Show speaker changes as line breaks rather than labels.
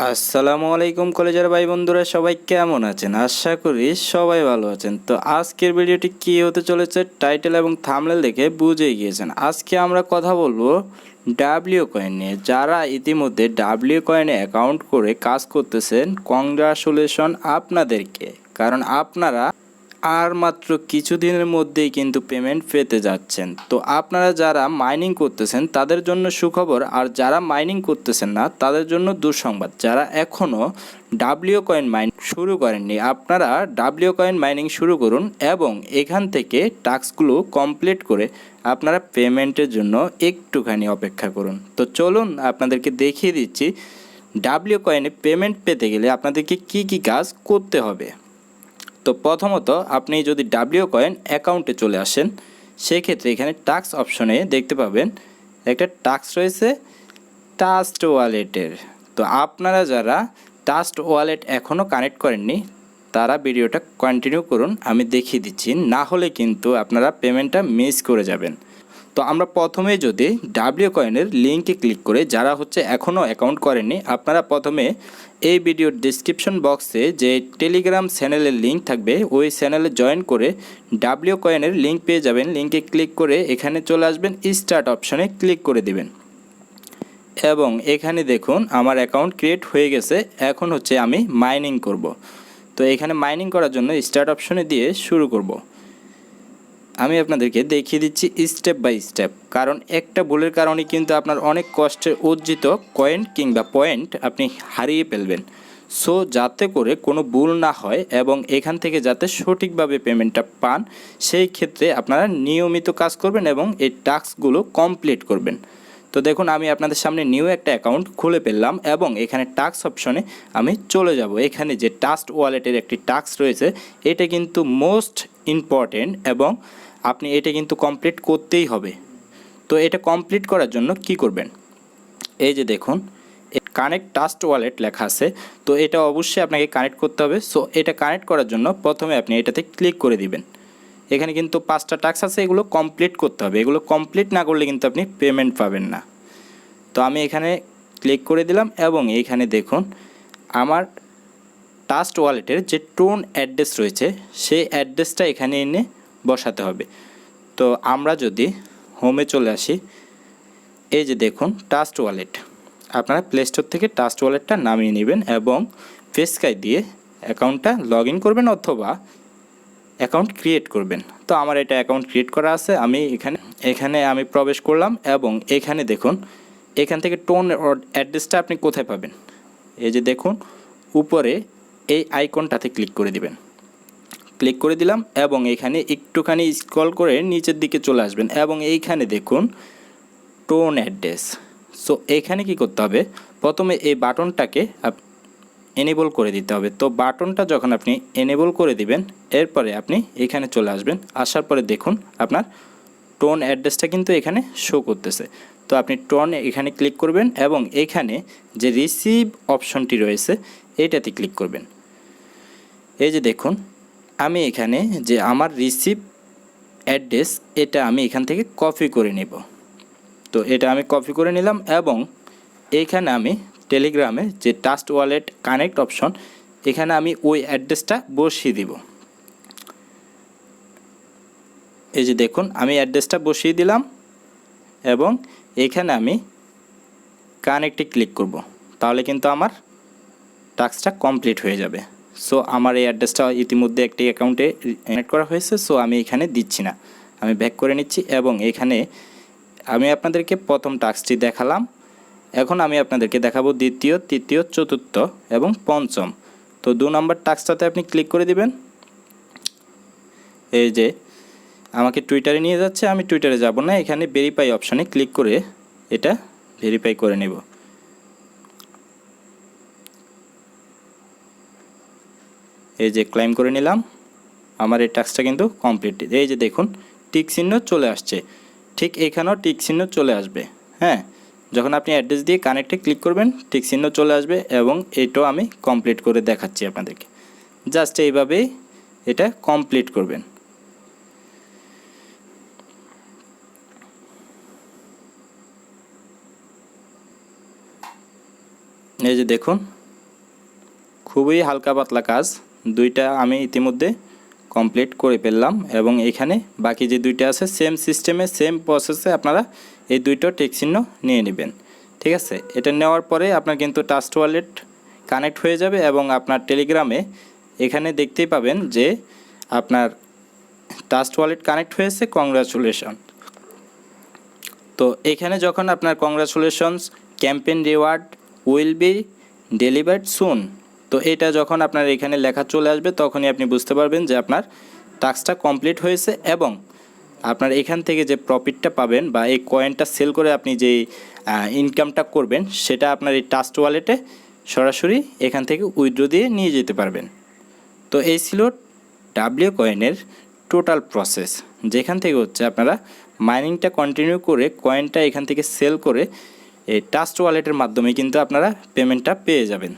আসসালামু আলাইকুম কলেজের ভাই বন্ধুরা, সবাই কেমন আছেন? আশা করি সবাই ভালো আছেন। তো আজকের ভিডিওটি কি হতে চলেছে টাইটেল এবং থাম্বনেল দেখে বুঝেই গিয়েছেন। আজকে আমরা কথা বলবো ডাব্লিউ কয়েন নিয়ে। যারা ইতিমধ্যে ডাব্লিউ কয়েনে অ্যাকাউন্ট করে কাজ করতেছেন, কংগ্রাচুলেশন আপনাদেরকে, কারণ আপনারা আর মাত্র কিছুদিনের মধ্যেই কিন্তু পেমেন্ট পেতে যাচ্ছেন। তো আপনারা যারা মাইনিং করতেছেন তাদের জন্য সুখবর, আর যারা মাইনিং করতেছেন না তাদের জন্য দুঃসংবাদ। যারা এখনও ডাব্লিউ কয়েন মাইনিং শুরু করেননি, আপনারা ডাব্লিউ কয়েন মাইনিং শুরু করুন এবং এখান থেকে টাস্কগুলো কমপ্লিট করে আপনারা পেমেন্টের জন্য একটুখানি অপেক্ষা করুন। তো চলুন আপনাদেরকে দেখিয়ে দিচ্ছি ডাব্লিউ কয়েনে পেমেন্ট পেতে গেলে আপনাদেরকে কি কি কাজ করতে হবে। তো প্রথমত আপনি যদি ডাব্লিউ কয়েন অ্যাকাউন্টে চলে আসেন, সেক্ষেত্রে এখানে টাস্ক অপশনে দেখতে পাবেন একটা টাস্ক রয়েছে ট্রাস্ট ওয়ালেটের। তো আপনারা যারা ট্রাস্ট ওয়ালেট এখনও কানেক্ট করেননি তারা ভিডিওটা কন্টিনিউ করুন, আমি দেখিয়ে দিচ্ছি, না হলে কিন্তু আপনারা পেমেন্টটা মিস করে যাবেন। তো আমরা প্রথমে যদি ডাব্লিউ কয়েনের লিঙ্কে ক্লিক করে, যারা হচ্ছে এখনও অ্যাকাউন্ট করেননি, আপনারা প্রথমে এই ভিডিওর ডিসক্রিপশন বক্সে যে টেলিগ্রাম চ্যানেলের লিঙ্ক থাকবে ওই চ্যানেলে জয়েন করে ডাব্লিউ কয়েনের লিঙ্ক পেয়ে যাবেন। লিঙ্কে ক্লিক করে এখানে চলে আসবেন, স্টার্ট অপশনে ক্লিক করে দিবেন এবং এখানে দেখুন আমার অ্যাকাউন্ট ক্রিয়েট হয়ে গেছে। এখন হচ্ছে আমি মাইনিং করব। তো এখানে মাইনিং করার জন্য স্টার্ট অপশনে দিয়ে শুরু করব। আমি আপনাদেরকে দেখিয়ে দিচ্ছি স্টেপ বাই স্টেপ, কারণ একটা ভুলের কারণে কিন্তু আপনার অনেক কষ্টের অর্জিত কয়েন কিংবা পয়েন্ট আপনি হারিয়ে ফেলবেন। সো যাতে করে কোনো ভুল না হয় এবং এখান থেকে যাতে সঠিকভাবে পেমেন্টটা পান, সেই ক্ষেত্রে আপনারা নিয়মিত কাজ করবেন এবং এই টাস্কগুলো কমপ্লিট করবেন। তো দেখুন আমি আপনাদের সামনে নিউ একটা অ্যাকাউন্ট খুলে ফেললাম এবং এখানে টাস্ক অপশনে আমি চলে যাব। এখানে যে ট্রাস্ট ওয়ালেটের একটি টাস্ক রয়েছে, এটা কিন্তু মোস্ট ইম্পর্টেন্ট এবং আপনি এটা কিন্তু কমপ্লিট করতেই হবে। তো এটা কমপ্লিট করার জন্য কি করবেন, এই যে দেখুন কানেক্ট ট্রাস্ট ওয়ালেট লেখা আছে, তো এটা অবশ্যই আপনাকে কানেক্ট করতে হবে। সো এটা কানেক্ট করার জন্য প্রথমে আপনি এটাতে ক্লিক করে দিবেন। এখানে কিন্তু 5টা টাস্ক আছে, এগুলো কমপ্লিট করতে হবে। এগুলো কমপ্লিট না করলে কিন্তু আপনি পেমেন্ট পাবেন না। তো আমি এখানে ক্লিক করে দিলাম এবং এইখানে দেখুন আমার ট্রাস্ট ওয়ালেটের যে টোন অ্যাড্রেস রয়েছে সেই অ্যাড্রেসটা এখানে এনে বসাতে হবে। তো আমরা যদি হোমে চলে আসি, এই যে দেখুন ট্রাস্ট ওয়ালেট, আপনারা প্লে স্টোর থেকে ট্রাস্ট ওয়ালেটটা নামিয়ে নেবেন এবং ফেসকাই দিয়ে অ্যাকাউন্টটা লগ ইন করবেন অথবা অ্যাকাউন্ট ক্রিয়েট করবেন। তো আমার এটা অ্যাকাউন্ট ক্রিয়েট করা আছে, আমি এখানে আমি প্রবেশ করলাম এবং এখানে দেখুন এখান থেকে টোন অ্যাড্রেসটা আপনি কোথায় পাবেন, এই যে দেখুন উপরে এই আইকনটাতে ক্লিক করে দিবেন। ক্লিক করে দিলাম এবং এখানে একটুখানি স্ক্রল করে নিচের দিকে চলে আসবেন এবং এইখানে দেখুন টোন অ্যাড্রেস। সো এখানে কি করতে হবে, প্রথমে এই বাটনটাকে এনেবল করে দিতে হবে। তো বাটনটা যখন আপনি এনেবল করে দিবেন, এরপরে আপনি এখানে চলে আসবেন। আসার পরে দেখুন আপনার টোন অ্যাড্রেসটা কিন্তু এখানে শো করতেছে। তো আপনি টোন এখানে ক্লিক করবেন এবং এখানে যে রিসিভ অপশনটি রয়েছে এইটাতে ক্লিক করবেন। এই যে দেখুন আমি এখানে যে আমার রিসিভ অ্যাড্রেস এটা আমি এখান থেকে কপি করে নেব। তো এটা আমি কপি করে নিলাম এবং এইখানে আমি টেলিগ্রামে যে ট্রাস্ট ওয়ালেট কানেক্ট অপশন, এখানে আমি ওই অ্যাড্রেসটা বসিয়ে দিব। এই যে দেখুন আমি অ্যাড্রেসটা বসিয়ে দিলাম এবং এখানে আমি কানেক্টে ক্লিক করব, তাহলে কিন্তু আমার টাস্কটা কমপ্লিট হয়ে যাবে। সো আমার এই অ্যাড্রেসটা ইতিমধ্যে একটি অ্যাকাউন্টে কানেক্ট করা হয়েছে, সো আমি এখানে দিচ্ছি না, আমি ব্যাক করে নিচ্ছি এবং এখানে আমি আপনাদেরকে প্রথম টাস্কটি দেখালাম। এখন আমি আপনাদেরকে দেখাবো দ্বিতীয়, তৃতীয়, চতুর্থ এবং পঞ্চম। তো 2 নম্বর টাস্কটাতে আপনি ক্লিক করে দিবেন। এই যে আমাকে টুইটারে নিয়ে যাচ্ছে, আমি টুইটারে যাব না, এখানে ভেরিফাই অপশানে ক্লিক করে এটা ভেরিফাই করে নেব। এই যে ক্লেম করে নিলাম, আমার এই টাস্কটা কিন্তু কমপ্লিট। এই যে দেখুন টিক চিহ্ন চলে আসছে, ঠিক এখানেও টিক চিহ্ন চলে আসবে। হ্যাঁ, যখন আপনি অ্যাড্রেস দিয়ে কানেক্টে ক্লিক করবেন টিক চিহ্ন চলে আসবে এবং এটাও আমি কমপ্লিট করে দেখাচ্ছি আপনাদেরকে। জাস্ট এইভাবেই এটা কমপ্লিট করবেন। এই যে দেখুন খুবই হালকা পাতলা কাজ, দুইটা আমি ইতিমধ্যে কমপ্লিট করে ফেললাম এবং এখানে বাকি যে দুইটা আছে সেম সিস্টেমে সেম প্রসেসে আপনারা এই দুইটা টিক চিহ্ন নিয়ে নেবেন। ঠিক আছে, এটা নেওয়ার পরে আপনার কিন্তু ট্রাস্ট ওয়ালেট কানেক্ট হয়ে যাবে এবং আপনার টেলিগ্রামে এখানে দেখতেই পাবেন যে আপনার ট্রাস্ট ওয়ালেট কানেক্ট হয়েছে, কংগ্রাচুলেশন। তো এখানে যখন আপনার congratulations campaign reward will be delivered soon, তো এটা যখন আপনার এখানে লেখা চলে আসবে তখনই আপনি বুঝতে পারবেন যে আপনার টাস্কটা কমপ্লিট হয়েছে এবং আপনার এখান থেকে যে প্রফিটটা পাবেন বা এই কয়েনটা সেল করে আপনি যেই ইনকামটা করবেন সেটা আপনার এই ট্রাস্ট ওয়ালেটে সরাসরি এখান থেকে উইথড্র দিয়ে নিয়ে যেতে পারবেন। তো এই ছিল ডাব্লিউ কয়েনের টোটাল প্রসেস, যেখান থেকে হচ্ছে আপনারা মাইনিংটা কন্টিনিউ করে কয়েনটা এখান থেকে সেল করে এই ট্রাস্ট ওয়ালেটের মাধ্যমে কিন্তু আপনারা পেমেন্টটা পেয়ে যাবেন।